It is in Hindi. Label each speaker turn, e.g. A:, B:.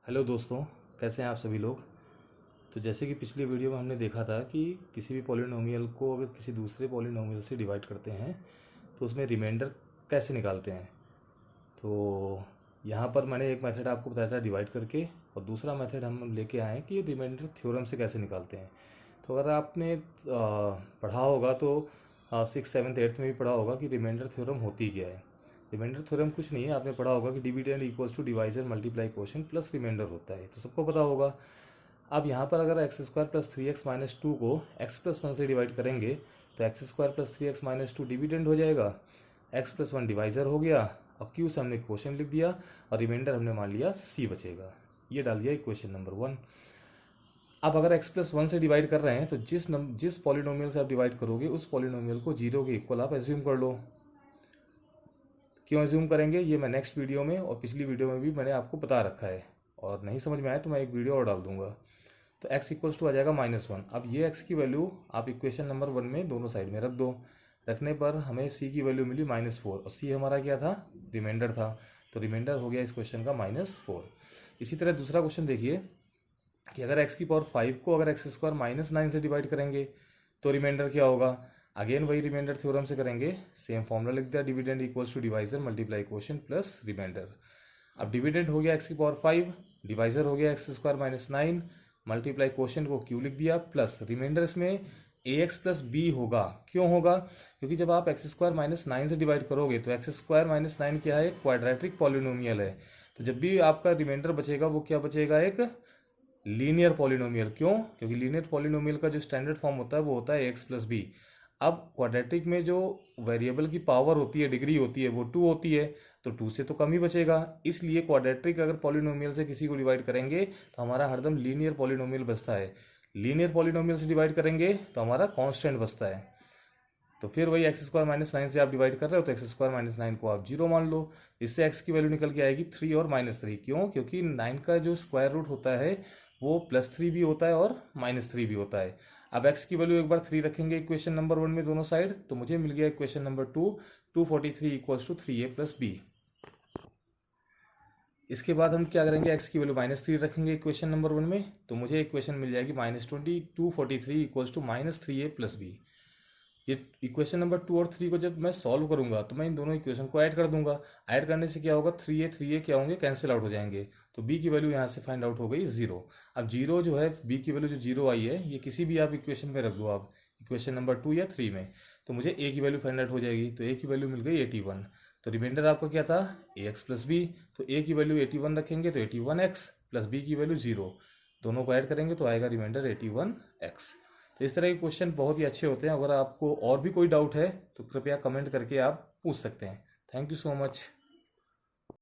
A: हेलो दोस्तों, कैसे हैं आप सभी लोग। तो जैसे कि पिछली वीडियो में हमने देखा था कि किसी भी पॉलिनोमियल को अगर किसी दूसरे पॉलिनोमियल से डिवाइड करते हैं तो उसमें रिमाइंडर कैसे निकालते हैं। तो यहाँ पर मैंने एक मेथड आपको बताया था डिवाइड करके, और दूसरा मेथड हम लेके आए कि रिमाइंडर थ्योरम से कैसे निकालते हैं। तो अगर आपने पढ़ा होगा तो 6, 7, 8 में भी पढ़ा होगा कि रिमाइंडर थ्योरम होती क्या है। रिमाइंडर थ्योरम कुछ नहीं है, आपने पढ़ा होगा कि dividend equals to divisor multiply quotient plus remainder होता है, तो सबको पता होगा। अब यहाँ पर अगर एक्स स्क्वायर प्लस 3x-2 को x+1 से डिवाइड करेंगे तो x square plus 3x-2 dividend हो जाएगा, x+1 डिवाइजर हो गया, और q से हमने क्वोशिएंट लिख दिया और रिमाइंडर हमने मान लिया c बचेगा। ये डाल दिया इक्वेशन नंबर 1। अब अगर x+1 से डिवाइड कर रहे हैं तो जिस पॉलिनोमियल से आप डिवाइड करोगे उस पॉलिनोमियल को 0 के इक्वल आप एज्यूम कर लो। क्यों एज्यूम करेंगे ये मैं नेक्स्ट वीडियो में और पिछली वीडियो में भी मैंने आपको बता रखा है, और नहीं समझ में आए तो मैं एक वीडियो और डाल दूंगा। तो x इक्वल्स टू आ जाएगा -1। अब ये x की वैल्यू आप इक्वेशन नंबर 1 में दोनों साइड में रख दो। रखने पर हमें c की वैल्यू मिली -4, और c हमारा क्या था, रिमाइंडर था। तो रिमाइंडर हो गया इस क्वेश्चन का -4। इसी तरह दूसरा क्वेश्चन देखिए कि अगर x की पावर 5 को अगर x स्क्वायर -9 से डिवाइड करेंगे तो रिमाइंडर क्या होगा। अगेन वही रिमाइंडर थ्योरम से करेंगे, सेम फॉर्मूला लिख दिया, dividend equals to divisor multiply quotient plus remainder. अब डिविडेंड हो गया x की पावर 5, डिवाइजर हो गया एक्स स्क्वायर -9, मल्टीप्लाई क्वोशिएंट को q लिख दिया, प्लस रिमाइंडर इसमें ax प्लस b होगा। क्यों होगा, क्योंकि जब आप एक्स स्क्वायर -9 से डिवाइड करोगे तो एक्स स्क्वायर -9 क्या है, क्वाड्रेटिक पॉलिनोमियल है। तो जब भी आपका रिमाइंडर बचेगा वो क्या बचेगा, एक लीनियर पॉलिनोमियल। क्यों, क्योंकि लीनियर पॉलिनोमियल का जो स्टैंडर्ड फॉर्म होता है वो होता है एक्स प्लस बी। अब क्वाड्रेटिक में जो वेरिएबल की पावर होती है, डिग्री होती है, वो 2 होती है, तो 2 से तो कम ही बचेगा। इसलिए क्वाड्रेटिक अगर पॉलिनोमियल से किसी को डिवाइड करेंगे तो हमारा हरदम लीनियर पॉलिनोमियल बचता है। लीनियर पॉलिनोमियल से डिवाइड करेंगे तो हमारा कांस्टेंट बचता है। तो फिर वही एक्स स्क्वायर -9 से आप डिवाइड कर रहे हो तो एक्स स्क्वायर -9 को आप 0 मान लो। इससे एक्स की वैल्यू निकल के आएगी 3 और -3। क्यों, क्योंकि 9 का जो स्क्वायर रूट होता है वो +3 भी होता है और -3 भी होता है। अब x की वैल्यू एक बार 3 रखेंगे इक्वेशन नंबर 1 में दोनों साइड, तो मुझे मिल गया equation number 2, 243 equals to 3a plus b. इसके बाद हम क्या करेंगे, x की वैल्यू -3 रखेंगे इक्वेशन नंबर 1 में, तो मुझे इक्वेशन मिल जाएगी -20, 243 equals to -3a plus b. ये इक्वेशन नंबर 2 और 3 को जब मैं सॉल्व करूंगा तो मैं इन दोनों इक्वेशन को ऐड कर दूंगा। ऐड करने से क्या होगा, 3a क्या होंगे, कैंसिल आउट हो जाएंगे। तो b की वैल्यू यहाँ से फाइंड आउट हो गई 0। अब 0 जो है, b की वैल्यू जो 0 आई है, ये किसी भी आप इक्वेशन में रख दो, आप इक्वेशन नंबर 2 या 3 में, तो मुझे a की वैल्यू फाइंड आउट हो जाएगी। तो a की वैल्यू मिल गई 81। तो रिमाइंडर आपका क्या था, ax प्लस b। तो a की वैल्यू 81 रखेंगे तो 81x प्लस b की वैल्यू 0, दोनों को ऐड करेंगे तो आएगा रिमाइंडर 81x। तो इस तरह के क्वेश्चन बहुत ही अच्छे होते हैं। अगर आपको और भी कोई डाउट है तो कृपया कमेंट करके आप पूछ सकते हैं। Thank you so much.